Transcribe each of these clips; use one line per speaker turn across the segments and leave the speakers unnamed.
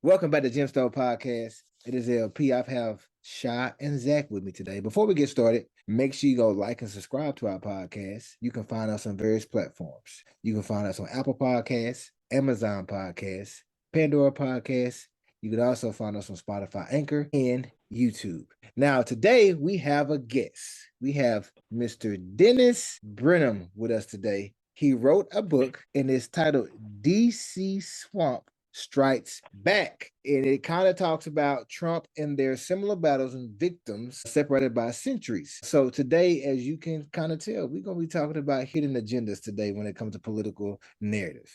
Welcome back to Gemstone Podcast. It is LP. I have Shy and Zack with me today. Before we get started, make sure you go like and subscribe to our podcast. You can find us on various platforms. You can find us on Apple Podcasts, Amazon Podcasts, Pandora Podcasts. You can also find us on Spotify, Anchor, and YouTube. Now, today we have a guest. We have Mr. Dennis Brennan with us today. He wrote a book and it's titled DC Swamp Strikes Back. And it kind of talks about Trump and their similar battles and victims separated by centuries. So today, as you can kind of tell, we're going to be talking about hidden agendas today when it comes to political narrative.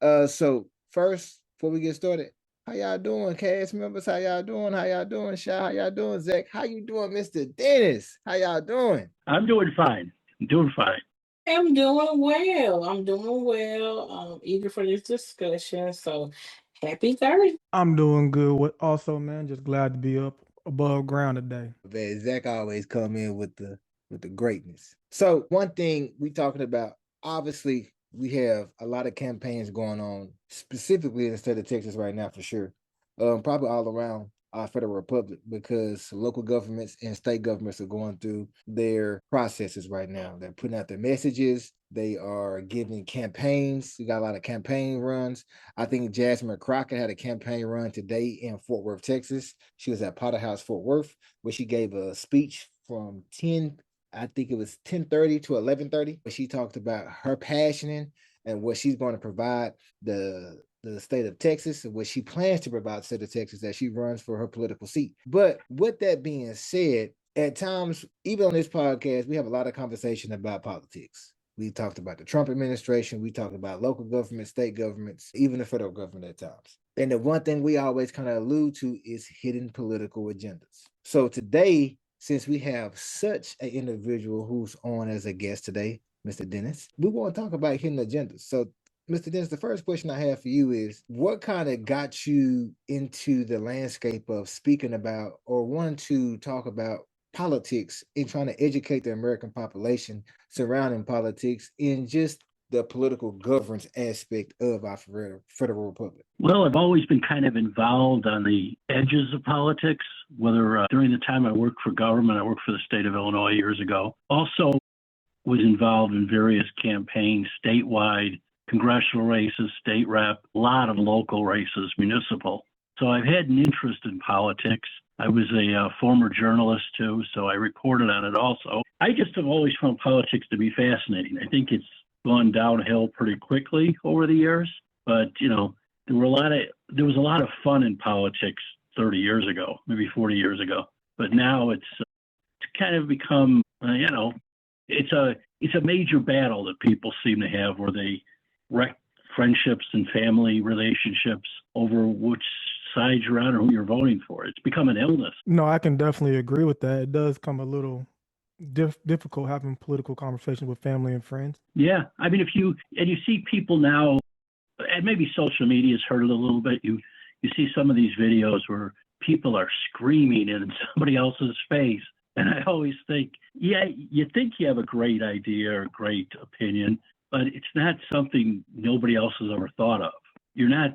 So first, before we get started, how y'all doing, cast members? How y'all doing? How y'all doing, Shy? How y'all doing, Zack? How you doing, Mr. Dennis? How y'all doing?
I'm doing fine. I'm doing fine.
I'm doing well. Eager for this discussion. So happy Thursday.
I'm doing good. Also, man, just glad to be up above ground today.
Man, Zack always come in with the greatness. So one thing we talking about, obviously, we have a lot of campaigns going on, specifically in the state of Texas right now, for sure. Probably all around our federal republic, because local governments and state governments are going through their processes right now. They're putting out their messages. They are giving campaigns. We got a lot of campaign runs. I think Jasmine Crockett had a campaign run today in Fort Worth, Texas. She was at Potter House, Fort Worth, where she gave a speech from 10:30 to 11:30, but she talked about her passion and what she's going to provide the state of Texas and what she plans to provide the state of Texas as she runs for her political seat. But with that being said, at times, even on this podcast, we have a lot of conversation about politics. We talked about the Trump administration. We talked about local government, state governments, even the federal government at times. And the one thing we always kind of allude to is hidden political agendas. So today, since we have such an individual who's on as a guest today, Mr. Dennis, we want to talk about hidden agendas. So, Mr. Dennis, the first question I have for you is, what kind of got you into the landscape of speaking about or wanting to talk about politics and trying to educate the American population surrounding politics in just the political governance aspect of our federal republic?
Well, I've always been kind of involved on the edges of politics, whether during the time I worked for government, I worked for the state of Illinois years ago. Also was involved in various campaigns, statewide, congressional races, state rep, a lot of local races, municipal. So I've had an interest in politics. I was a former journalist too, so I reported on it also. I just have always found politics to be fascinating. I think it's gone downhill pretty quickly over the years, but there was a lot of fun in politics 30 years ago, maybe 40 years ago. But now it's kind of become, it's a major battle that people seem to have where they wreck friendships and family relationships over which side you're on or who you're voting for. It's become an illness.
No, I can definitely agree with that. It does come a little difficult having political conversations with family and friends.
Yeah. I mean, you see people now, and maybe social media has hurt it a little bit. You see some of these videos where people are screaming in somebody else's face. And I always think, yeah, you think you have a great idea or a great opinion, but it's not something nobody else has ever thought of. No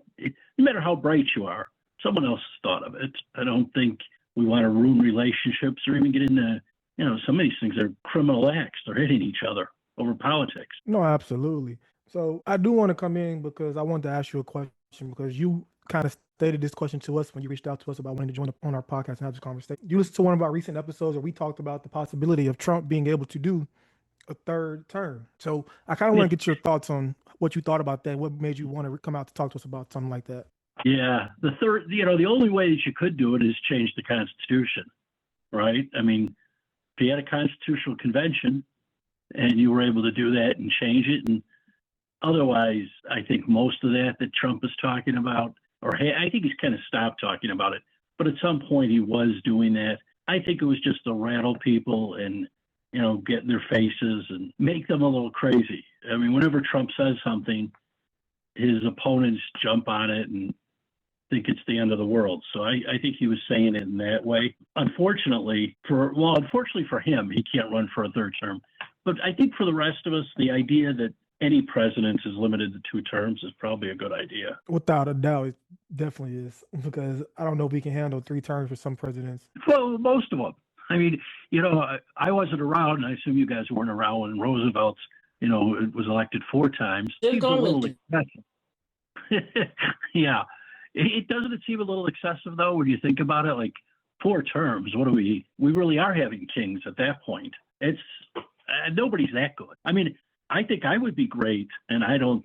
matter how bright you are, someone else has thought of it. I don't think we want to ruin relationships or even get into, some of these things are criminal acts. They're hitting each other over politics.
No, absolutely. So I do want to come in because I wanted to ask you a question, because you kind of stated this question to us when you reached out to us about wanting to join on our podcast and have this conversation. You listened to one of our recent episodes where we talked about the possibility of Trump being able to do a third term. So I kind of want to get your thoughts on what you thought about that. What made you want to come out to talk to us about something like that?
Yeah, the only way that you could do it is change the Constitution, right? I mean, if you had a constitutional convention and you were able to do that and change it, and otherwise, I think most of that Trump is talking about, I think he's kind of stopped talking about it, but at some point he was doing that. I think it was just to rattle people and get in their faces and make them a little crazy. I mean, whenever Trump says something, his opponents jump on it and think it's the end of the world. So I think he was saying it in that way. Unfortunately for him, he can't run for a third term. But I think for the rest of us, the idea that any president is limited to 2 terms is probably a good idea.
Without a doubt, it definitely is, because I don't know if we can handle 3 terms for some presidents.
Well, most of them. I mean, I wasn't around, and I assume you guys weren't around when Roosevelt's, was elected 4 times.
Just
Seems a little
going
excessive. Yeah. It doesn't it seem a little excessive, though, when you think about it? Like 4 terms, what do we really are having kings at that point. It's nobody's that good. I mean, I think I would be great, and I don't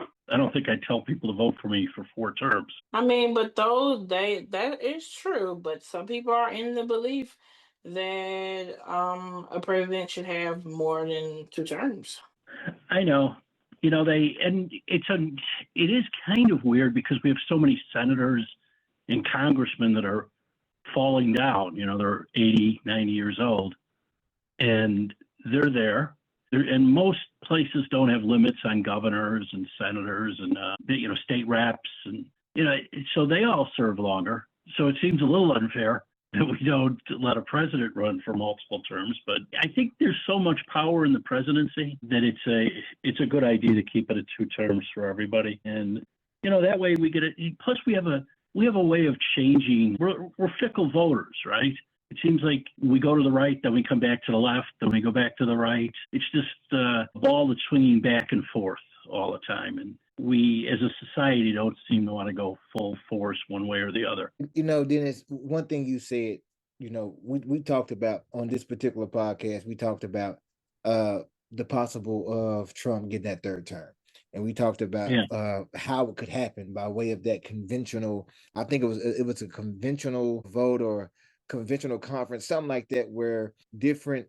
think I'd tell people to vote for me for 4 terms.
I mean, but that is true. But some people are in the belief that a president should have more than 2 terms.
I know. It is kind of weird because we have so many senators and congressmen that are falling down. They're 80, 90 years old, and they're there. And most places don't have limits on governors and senators and state reps, and so they all serve longer. So it seems a little unfair that we don't let a president run for multiple terms. But I think there's so much power in the presidency that it's a good idea to keep it at 2 terms for everybody, and that way we get it. Plus we have a way of changing. We're fickle voters, right? It seems like we go to the right, then we come back to the left, then we go back to the right. It's just a ball that's swinging back and forth all the time. And we, as a society, don't seem to want to go full force one way or the other.
Dennis, one thing you said, we talked about on this particular podcast, we talked about the possible of Trump getting that 3rd term. And we talked about how it could happen by way of that conventional, I think it was a conventional vote or conventional conference, something like that, where different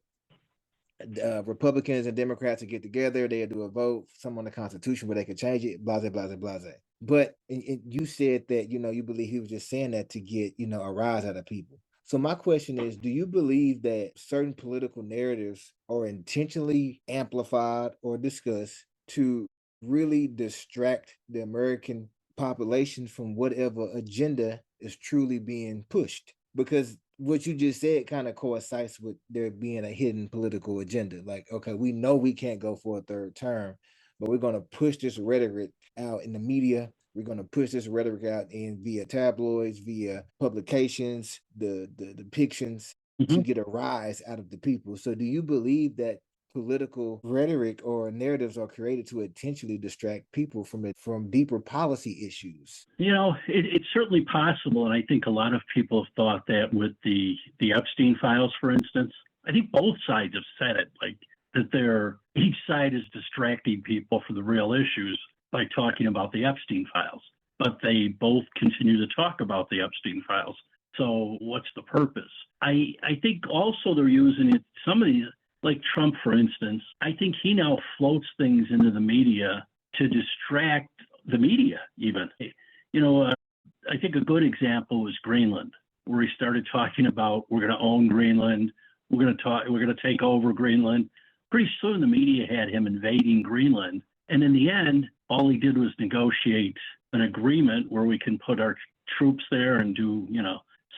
Republicans and Democrats would get together, they'd do a vote, some on the Constitution where they could change it, blah, blah, blah, blah. But you said that, you believe he was just saying that to get, a rise out of people. So my question is, do you believe that certain political narratives are intentionally amplified or discussed to really distract the American population from whatever agenda is truly being pushed? Because what you just said kind of coincides with there being a hidden political agenda. Like, okay, we know we can't go for a 3rd term, but we're going to push this rhetoric out in the media. We're going to push this rhetoric out via tabloids, via publications, the depictions to get a rise out of the people. So do you believe that political rhetoric or narratives are created to intentionally distract people from deeper policy issues?
It's certainly possible, and I think a lot of people have thought that with the Epstein files, for instance. I think both sides have said it, like that each side is distracting people from the real issues by talking about the Epstein files, but they both continue to talk about the Epstein files. So what's the purpose? I think also they're using it, some of these, like Trump, for instance, I think he now floats things into the media to distract the media even. I think a good example was Greenland, where he started talking about we're going to own Greenland, we're going to take over Greenland. Pretty soon the media had him invading Greenland. And in the end, all he did was negotiate an agreement where we can put our troops there and do,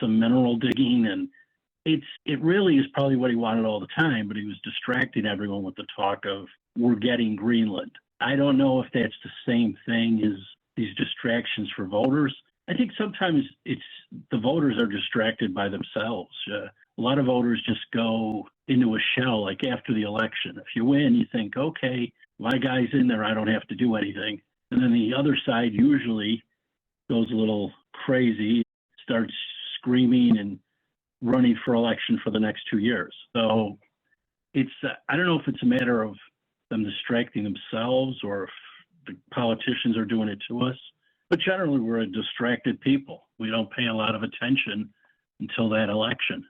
some mineral digging, and it really is probably what he wanted all the time, but he was distracting everyone with the talk of we're getting Greenland. I don't know if that's the same thing as these distractions for voters. I think sometimes it's the voters are distracted by themselves. A lot of voters just go into a shell, like after the election. If you win, you think, okay, my guy's in there, I don't have to do anything. And then the other side usually goes a little crazy, starts screaming and running for election for the next 2 years. So it's, I don't know if it's a matter of them distracting themselves or if the politicians are doing it to us, but generally we're a distracted people. We don't pay a lot of attention until that election.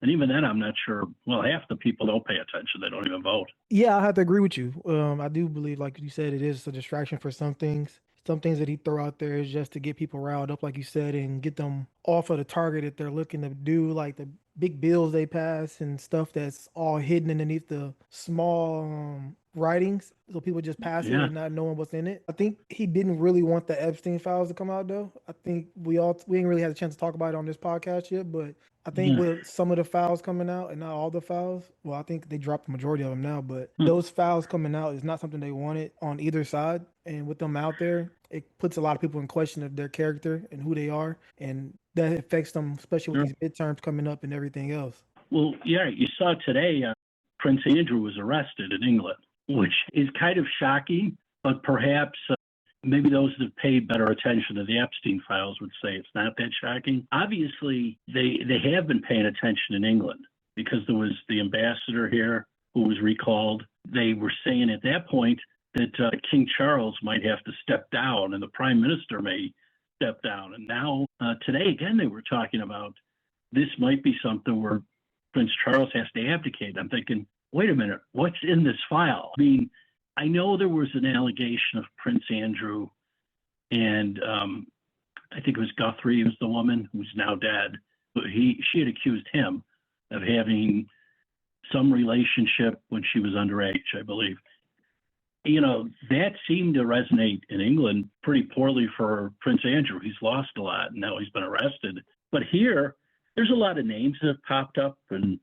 And even then, I'm not sure. Well, half the people don't pay attention. They don't even vote.
Yeah, I have to agree with you. I do believe, like you said, it is a distraction for some things. Some things that he throw out there is just to get people riled up, like you said, and get them off of the target that they're looking to do, like the big bills they pass and stuff that's all hidden underneath the small writings, so people just pass it
Yeah.
and not knowing what's in it. I think he didn't really want the Epstein files to come out though. I think we ain't really had a chance to talk about it on this podcast yet, but I think
Yeah.
with some of the files coming out and not all the files, well, I think they dropped the majority of them now, but
Hmm.
those files coming out is not something they wanted on either side. And with them out there, it puts a lot of people in question of their character and who they are, and that affects them, especially with
Sure.
these midterms coming up and everything else.
Well, yeah, you saw today Prince Andrew was arrested in England, which is kind of shocking, but perhaps maybe those that have paid better attention to the Epstein files would say it's not that shocking. Obviously, they have been paying attention in England because there was the ambassador here who was recalled. They were saying at that point that King Charles might have to step down and the prime minister may step down. And now today, again, they were talking about this might be something where Prince Charles has to abdicate. I'm thinking, wait a minute, what's in this file? I mean, I know there was an allegation of Prince Andrew, and I think it was Guthrie was the woman who's now dead. But she had accused him of having some relationship when she was underage, I believe. You know, that seemed to resonate in England pretty poorly for Prince Andrew. He's lost a lot, and now he's been arrested. But here, there's a lot of names that have popped up, and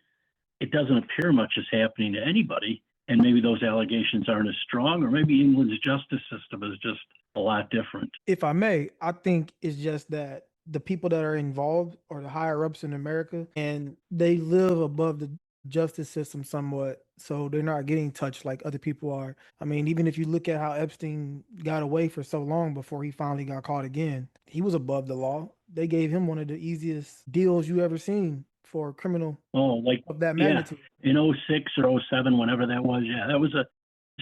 it doesn't appear much is happening to anybody. And maybe those allegations aren't as strong, or maybe England's justice system is just a lot different.
If I may, I think it's just that the people that are involved are the higher ups in America, and they live above the justice system somewhat, so they're not getting touched like other people are. I mean, even if you look at how Epstein got away for so long before he finally got caught again, he was above the law. They gave him one of the easiest deals you ever seen for a criminal
like
of that
yeah,
magnitude.
in 06 or 07, whenever that was, yeah, that was a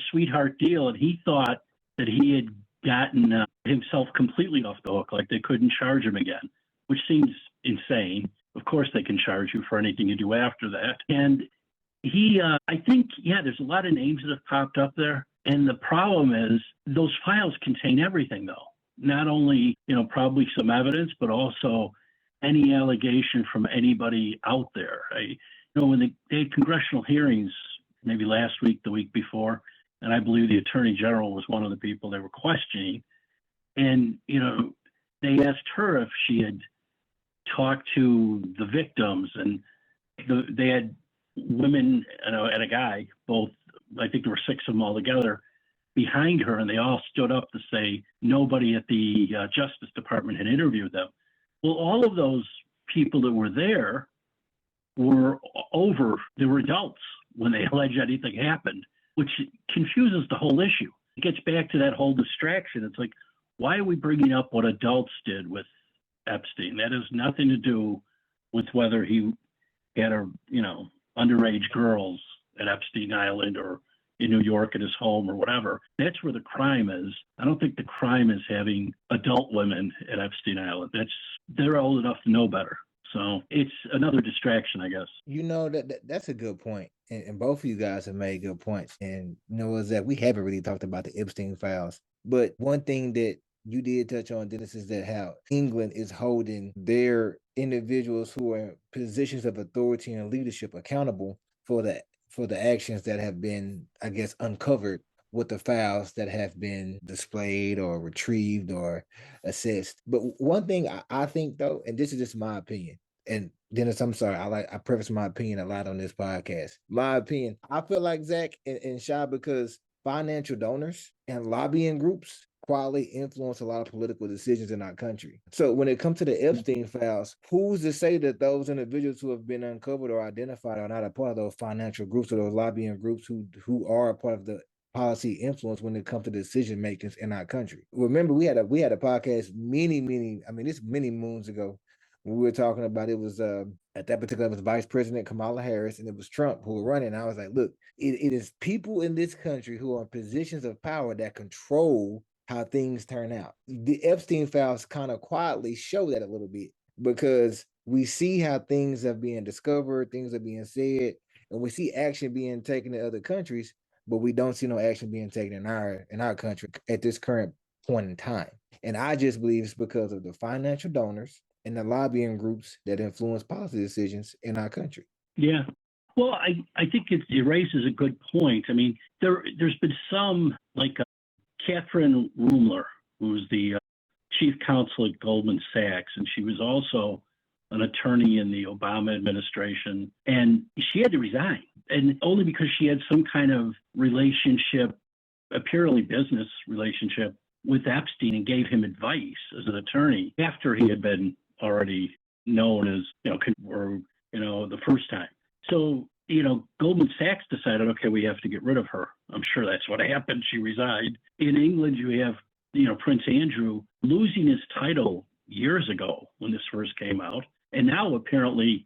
sweetheart deal, and he thought that he had gotten himself completely off the hook, like they couldn't charge him again, which seems insane. Of course, they can charge you for anything you do after that. And he, I think, yeah, there's a lot of names that have popped up there. And the problem is those files contain everything, though. Not only, probably some evidence, but also any allegation from anybody out there. When they had congressional hearings, maybe last week, the week before, and I believe the Attorney General was one of the people they were questioning. And, they asked her if she had talked to the victims, and they had women and a guy, both, I think there were 6 of them all together, behind her, and they all stood up to say nobody at the Justice Department had interviewed them. Well, all of those people that were there were they were adults when they allege anything happened, which confuses the whole issue. It gets back to that whole distraction. It's like, why are we bringing up what adults did with Epstein? That has nothing to do with whether he had underage girls at Epstein Island or in New York at his home or whatever. That's where the crime is. I don't think the crime is having adult women at Epstein Island. They're old enough to know better. So it's another distraction, I guess.
That's a good point. And both of you guys have made good points. And Zack, we haven't really talked about the Epstein files. But one thing that you did touch on, Dennis, is that how England is holding their individuals who are in positions of authority and leadership accountable for the actions that have been, I guess, uncovered with the files that have been displayed or retrieved or assessed. But one thing I think, though, and this is just my opinion, and Dennis, I'm sorry, I preface my opinion a lot on this podcast. My opinion, I feel like Zack and Shy, because financial donors and lobbying groups quietly influence a lot of political decisions in our country. So when it comes to the Epstein files, who's to say that those individuals who have been uncovered or identified are not a part of those financial groups or those lobbying groups who are a part of the policy influence when it comes to decision makers in our country? Remember, we had a podcast many moons ago. We were talking about, it was at that particular, it was Vice President Kamala Harris and it was Trump who were running. I was like, look, it is people in this country who are in positions of power that control how things turn out. The Epstein files kind of quietly show that a little bit, because we see how things are being discovered, things are being said, and we see action being taken in other countries, but we don't see no action being taken in our country at this current point in time. And I just believe it's because of the financial donors and the lobbying groups that influence policy decisions in our country.
Yeah. Well, I think it raises a good point. I mean, there's been some, like Catherine Rumler, who's the chief counsel at Goldman Sachs, and she was also an attorney in the Obama administration, and she had to resign, and only because she had some kind of relationship, a purely business relationship with Epstein, and gave him advice as an attorney after he had been already known as, the first time. So, Goldman Sachs decided, okay, we have to get rid of her. I'm sure that's what happened. She resigned. In England, you have, Prince Andrew losing his title years ago when this first came out. And now apparently,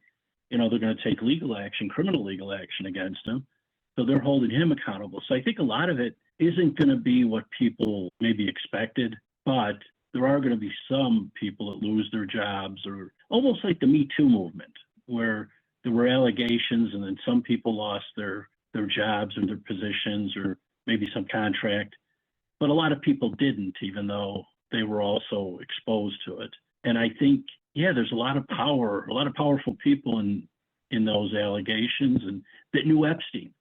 they're going to take criminal legal action against him. So they're holding him accountable. So I think a lot of it isn't going to be what people maybe expected, but there are going to be some people that lose their jobs, or almost like the Me Too movement, where there were allegations and then some people lost their jobs or their positions or maybe some contract. But a lot of people didn't, even though they were also exposed to it. And I think, there's a lot of power, a lot of powerful people in those allegations and that knew Epstein.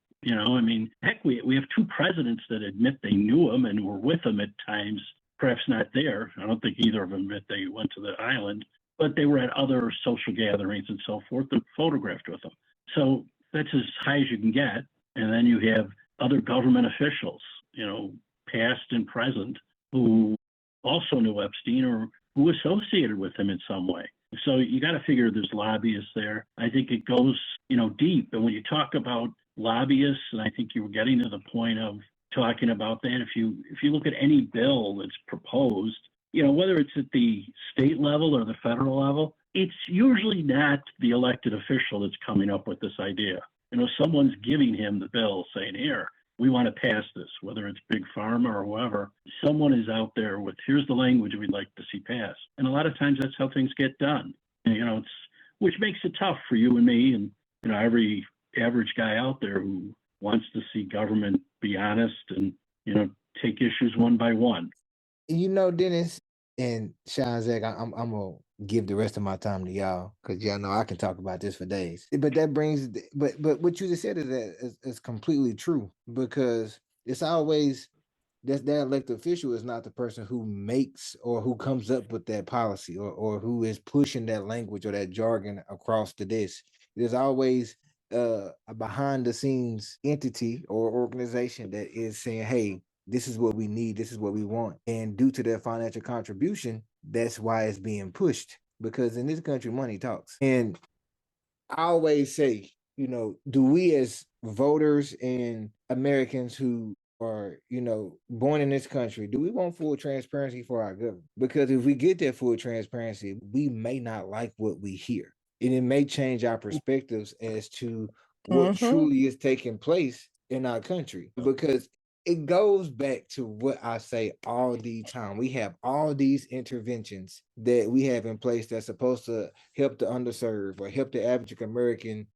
Heck, we have two presidents that admit they knew him and were with him at times, perhaps not there. I don't think either of them admit they went to the island, but they were at other social gatherings and so forth and photographed with him. So that's as high as you can get. And then you have other government officials, past and present, who also knew Epstein or who associated with him in some way. So you got to figure there's lobbyists there. I think it goes, deep. And when you talk about lobbyists, and I think you were getting to the point of talking about that, if you look at any bill that's proposed, whether it's at the state level or the federal level, it's usually not the elected official that's coming up with this idea. Someone's giving him the bill saying, here, we want to pass this, whether it's Big Pharma or whoever. Someone is out there with, here's the language we'd like to see passed. And a lot of times that's how things get done. And, which makes it tough for you and me and, every average guy out there who wants to see government be honest and, take issues one by one.
Dennis and Sean, Zack, I'm gonna give the rest of my time to y'all because y'all know I can talk about this for days. But that brings, but what you just said is completely true, because it's always that elected official is not the person who makes or who comes up with that policy or who is pushing that language or that jargon across the desk. There's always a behind the scenes entity or organization that is saying, hey, this is what we need, this is what we want. And due to their financial contribution, that's why it's being pushed, because in this country, money talks. And I always say, do we as voters and Americans who are, born in this country, do we want full transparency for our government? Because if we get that full transparency, we may not like what we hear. And it may change our perspectives as to what truly is taking place in our country. Because it goes back to what I say all the time. We have all these interventions that we have in place that's supposed to help the underserved or help the average American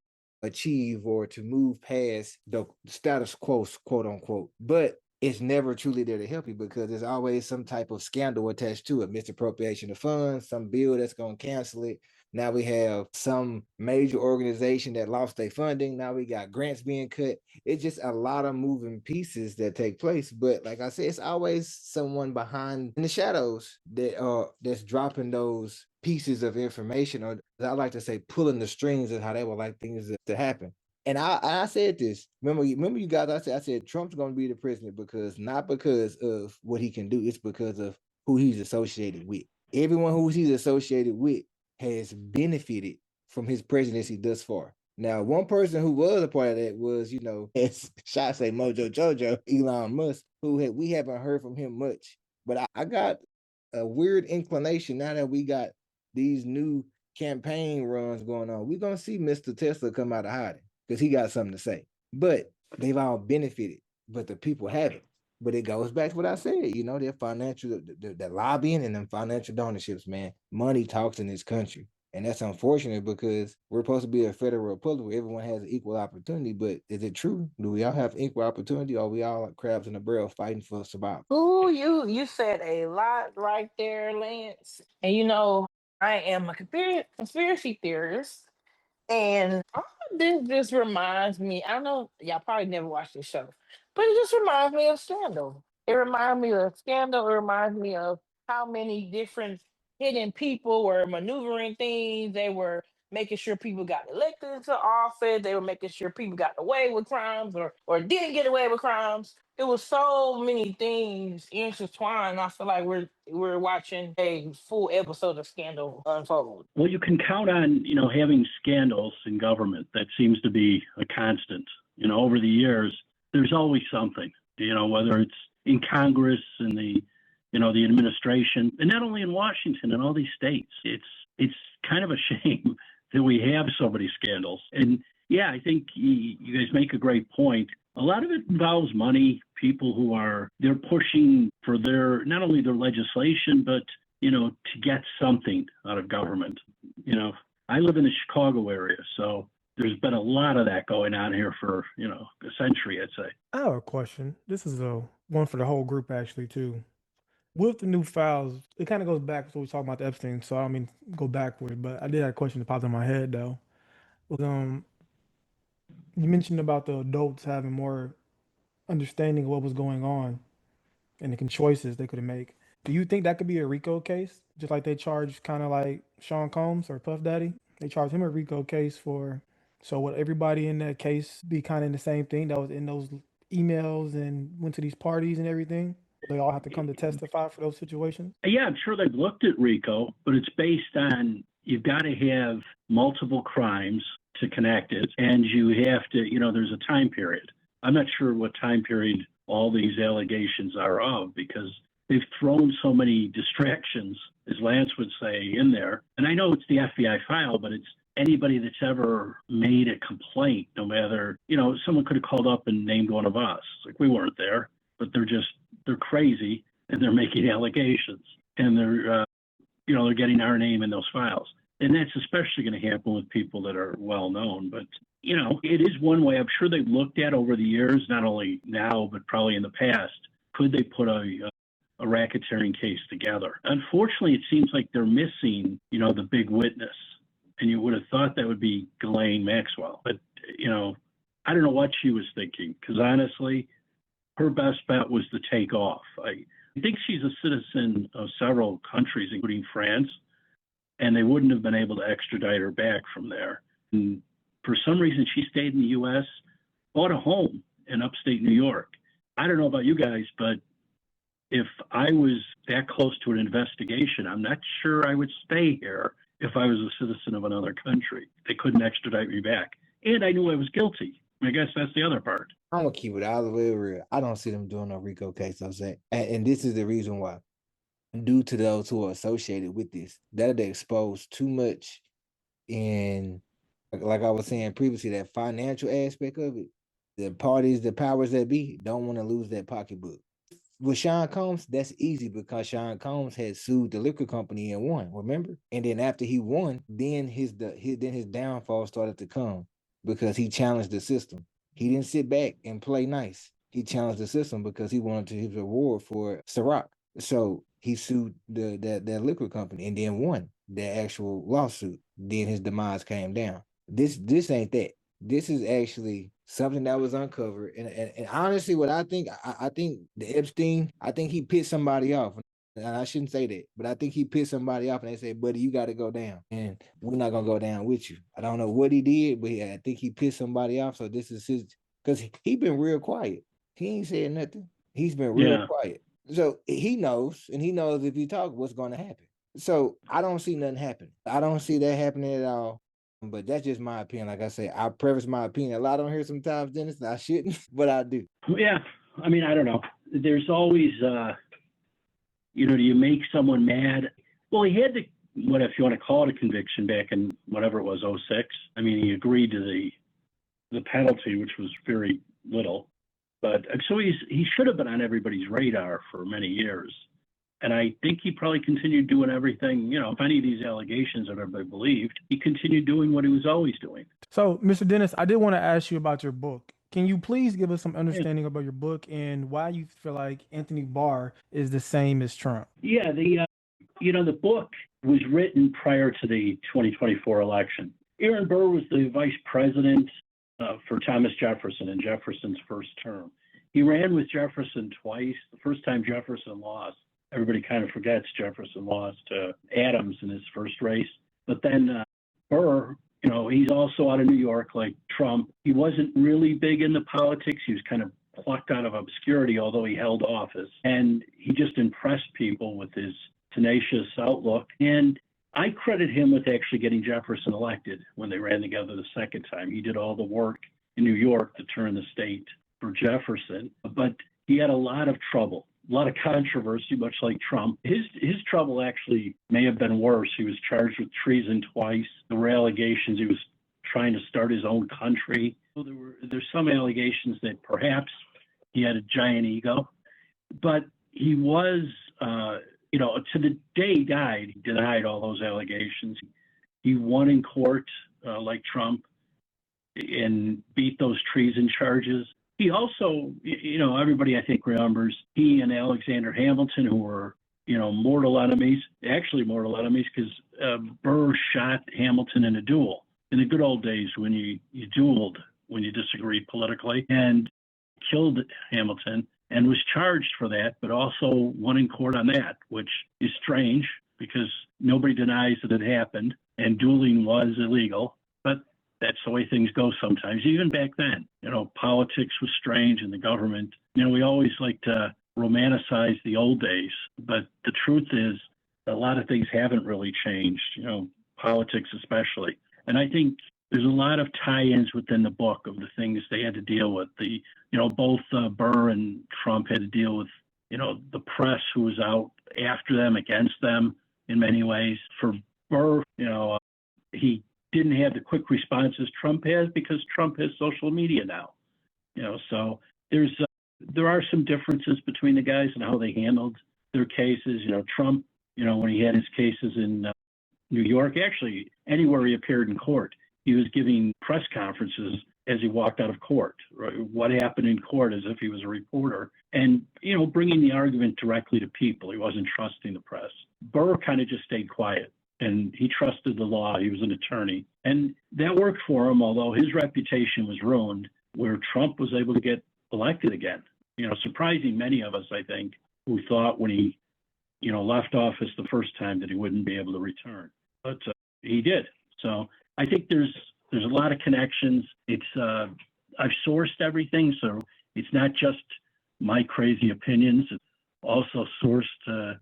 achieve or to move past the status quo, quote unquote. But it's never truly there to help you because there's always some type of scandal attached to it. Misappropriation of funds, some bill that's going to cancel it. Now we have some major organization that lost their funding. Now we got grants being cut. It's just a lot of moving pieces that take place. But like I said, it's always someone behind in the shadows that's dropping those pieces of information, or I like to say pulling the strings of how they would like things to happen. And I said this. Remember you guys, I said Trump's going to be the president not because of what he can do. It's because of who he's associated with. Everyone who he's associated with has benefited from his presidency thus far. Now, one person who was a part of that was, as I say, Mojo Jojo, Elon Musk, we haven't heard from him much. But I got a weird inclination now that we got these new campaign runs going on. We're going to see Mr. Tesla come out of hiding because he got something to say. But they've all benefited, but the people haven't. But it goes back to what I said, their financial, the lobbying and them financial donorships, man. Money talks in this country. And that's unfortunate because we're supposed to be a federal republic where everyone has equal opportunity. But is it true? Do we all have equal opportunity, or are we all like crabs in a barrel fighting for survival?
Oh, you said a lot right there, Lance. And I am a conspiracy theorist. And all of this just reminds me, I don't know, y'all probably never watched this show, but it just reminds me of Scandal. It reminds me of Scandal. It reminds me of how many different hidden people were maneuvering things. They were making sure people got elected into office. They were making sure people got away with crimes or didn't get away with crimes. It was so many things intertwined. I feel like we're watching a full episode of Scandal unfold.
Well, you can count on, having scandals in government. That seems to be a constant. Over the years, there's always something, whether it's in Congress and the administration, and not only in Washington, in all these states. It's kind of a shame that we have so many scandals. And yeah, I think you guys make a great point. A lot of it involves money, people they're pushing for not only their legislation, but, to get something out of government. I live in the Chicago area, so there's been a lot of that going on here for, a century, I'd say.
I have a question. This is one for the whole group, actually, too. With the new files, it kind of goes back to what we talking about the Epstein, so I don't mean go backward, but I did have a question that popped in my head, though. You mentioned about the adults having more understanding of what was going on and the choices they could make. Do you think that could be a RICO case? Just like they charged kind of like Sean Combs or Puff Daddy? They charged him a RICO case so would everybody in that case be kind of in the same thing that was in those emails and went to these parties and everything? They all have to come to testify for those situations?
Yeah, I'm sure they've looked at RICO, but it's based on you've got to have multiple crimes to connect it, and you have to, there's a time period. I'm not sure what time period all these allegations are of because they've thrown so many distractions, as Lance would say, in there. And I know it's the FBI file, but it's anybody that's ever made a complaint, no matter, someone could have called up and named one of us. Like, we weren't there, but they're crazy and they're making allegations and they're getting our name in those files. And that's especially going to happen with people that are well known. But, it is one way I'm sure they've looked at over the years, not only now, but probably in the past. Could they put a racketeering case together? Unfortunately, it seems like they're missing, the big witness. And you would have thought that would be Ghislaine Maxwell. But, I don't know what she was thinking, because honestly, her best bet was to take off. I think she's a citizen of several countries, including France, and they wouldn't have been able to extradite her back from there. And for some reason, she stayed in the U.S., bought a home in upstate New York. I don't know about you guys, but if I was that close to an investigation, I'm not sure I would stay here if I was a citizen of another country. They couldn't extradite me back. And I knew I was guilty. I guess that's the other part.
I'm going to keep it all the way real. I don't see them doing no RICO case, I'm saying. And this is the reason why. Due to those who are associated with this, that they expose too much in, like I was saying previously, that financial aspect of it. The parties, the powers that be, don't want to lose that pocketbook. With Sean Combs, that's easy because Sean Combs had sued the liquor company and won, remember? And then after he won, then his downfall started to come because he challenged the system. He didn't sit back and play nice. He challenged the system because he wanted his reward for Ciroc. So he sued that liquor company and then won the actual lawsuit. Then his demise came down. This ain't that. This is actually something that was uncovered. And honestly, what I think the Epstein, I think he pissed somebody off. And I shouldn't say that, but I think he pissed somebody off and they said, buddy, you got to go down. And we're not going to go down with you. I don't know what he did, but I think he pissed somebody off. So this is his, because he been real quiet. He ain't said nothing. He's been real quiet. So he knows, and he knows if he talk, what's going to happen. So I don't see nothing happen. I don't see that happening at all. But that's just my opinion. Like I say, I preface my opinion a lot on here sometimes, Dennis. I shouldn't, but I do.
Yeah. I mean, I don't know. There's always, do you make someone mad? Well, he had what if you want to call it a conviction back in whatever it was, 2006. I mean, he agreed to the penalty, which was very little. But so he should have been on everybody's radar for many years. And I think he probably continued doing everything, if any of these allegations are everybody believed, he continued doing what he was always doing.
So, Mr. Dennis, I did want to ask you about your book. Can you please give us some understanding about your book and why you feel like Anthony Barr is the same as Trump?
Yeah, the book was written prior to the 2024 election. Aaron Burr was the vice president for Thomas Jefferson in Jefferson's first term. He ran with Jefferson twice. The first time Jefferson lost, everybody kind of forgets Jefferson lost to Adams in his first race. But then Burr, he's also out of New York like Trump. He wasn't really big into politics. He was kind of plucked out of obscurity, although he held office. And he just impressed people with his tenacious outlook. And I credit him with actually getting Jefferson elected when they ran together the second time. He did all the work in New York to turn the state for Jefferson, but he had a lot of trouble, a lot of controversy, much like Trump. His trouble actually may have been worse. He was charged with treason twice. There were allegations he was trying to start his own country. So there's some allegations that perhaps he had a giant ego, but he was, to the day he died, he denied all those allegations. He won in court like Trump and beat those treason charges. He also, everybody I think remembers he and Alexander Hamilton, who were, mortal enemies because Burr shot Hamilton in a duel in the good old days when you dueled when you disagreed politically, and killed Hamilton and was charged for that, but also won in court on that, which is strange because nobody denies that it happened and dueling was illegal. But that's the way things go sometimes. Even back then, politics was strange in the government. We always like to romanticize the old days, but the truth is a lot of things haven't really changed, politics especially. And I think there's a lot of tie-ins within the book of the things they had to deal with. Both Burr and Trump had to deal with, the press who was out after them, against them in many ways. For Burr, he didn't have the quick responses Trump has because Trump has social media now. So there are some differences between the guys and how they handled their cases. Trump, when he had his cases in New York, actually anywhere he appeared in court, he was giving press conferences as he walked out of court, right? What happened in court as if he was a reporter, and, bringing the argument directly to people. He wasn't trusting the press. Burr kind of just stayed quiet, and he trusted the law. He was an attorney, and that worked for him, although his reputation was ruined, where Trump was able to get elected again. Surprising many of us, I think, who thought when he, left office the first time that he wouldn't be able to return. But he did. So I think there's a lot of connections. It's I've sourced everything, so it's not just my crazy opinions. It's also sourced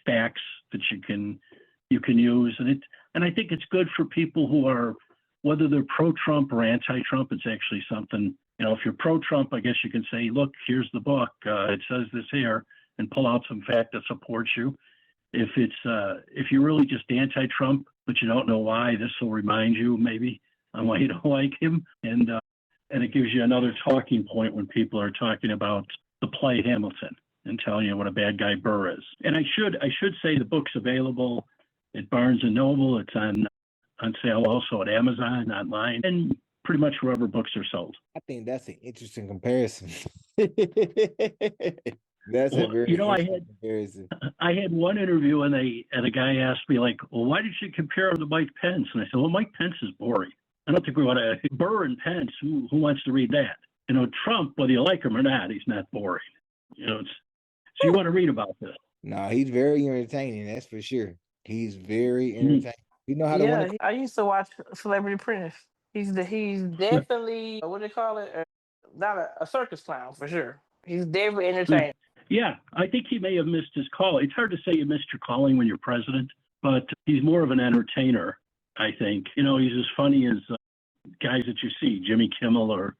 facts that you can use, and I think it's good for people who are, whether they're pro-Trump or anti-Trump. It's actually something. If you're pro-Trump, I guess you can say, look, here's the book. It says this here, and pull out some fact that supports you. If you're really just anti-Trump, but you don't know why, this will remind you maybe on why you don't like him, and it gives you another talking point when people are talking about the play Hamilton and telling you what a bad guy Burr is. And I should say the book's available at Barnes and Noble. It's on sale also at Amazon online and pretty much wherever books are sold.
I think that's an interesting comparison. That's
well,
a very interesting comparison.
I had one interview and a guy asked me, like, well, why did you compare him to Mike Pence? And I said, well, Mike Pence is boring. I don't think we want to. Burr and Pence, who wants to read that? Trump, whether you like him or not, he's not boring. So you want to read about this.
No, he's very entertaining, that's for sure. He's very entertaining. You know how to
Yeah, I used to watch Celebrity Apprentice. He's definitely what do they call it? Not a circus clown for sure. He's definitely entertaining.
Yeah, I think he may have missed his call. It's hard to say you missed your calling when you're president, but he's more of an entertainer, I think. He's as funny as guys that you see, Jimmy Kimmel or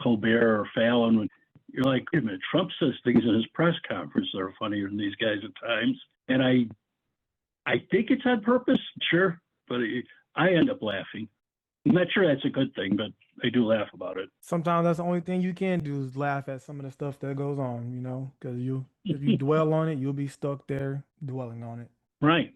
Colbert or Fallon. When you're like, wait a minute, Trump says things in his press conference that are funnier than these guys at times. And I think it's on purpose, sure, but I end up laughing. I'm not sure that's a good thing, but I do laugh about it.
Sometimes that's the only thing you can do is laugh at some of the stuff that goes on, because if you dwell on it, you'll be stuck there dwelling on it.
Right.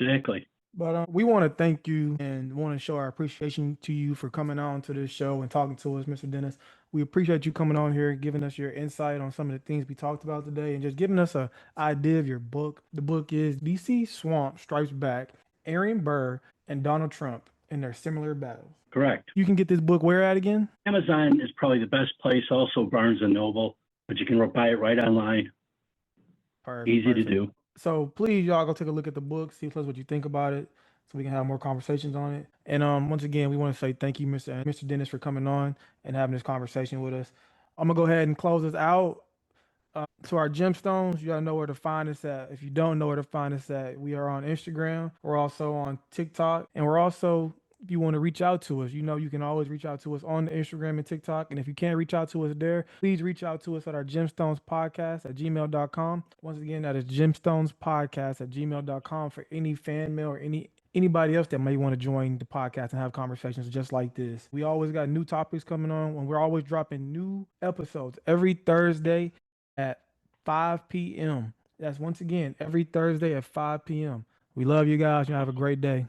Exactly.
But we want to thank you and want to show our appreciation to you for coming on to this show and talking to us, Mr. Dennis. We appreciate you coming on here, giving us your insight on some of the things we talked about today, and just giving us an idea of your book. The book is DC Swamp Strikes Back, Aaron Burr and Donald Trump in their similar battles.
Correct.
You can get this book where at again?
Amazon is probably the best place. Also Barnes and Noble, but you can buy it right online.
Perfect,
Easy
perfect.
to do.
So please, y'all, go take a look at the book, see what you think about it, so we can have more conversations on it. And once again, we want to say thank you, Mr. Dennis, for coming on and having this conversation with us. I'm gonna go ahead and close this out. To our gemstones, you gotta know where to find us at. If you don't know where to find us at, we are on Instagram. We're also on TikTok, and we're also, if you want to reach out to us, you can always reach out to us on the Instagram and TikTok. And if you can't reach out to us there, please reach out to us at our Gemstones Podcast at gmail.com. Once again, that is Gemstones Podcast at gmail.com for any fan mail or anybody else that may want to join the podcast and have conversations just like this. We always got new topics coming on, and we're always dropping new episodes every Thursday at 5 p.m. That's once again every Thursday at 5 p.m. We love you guys. You have a great day.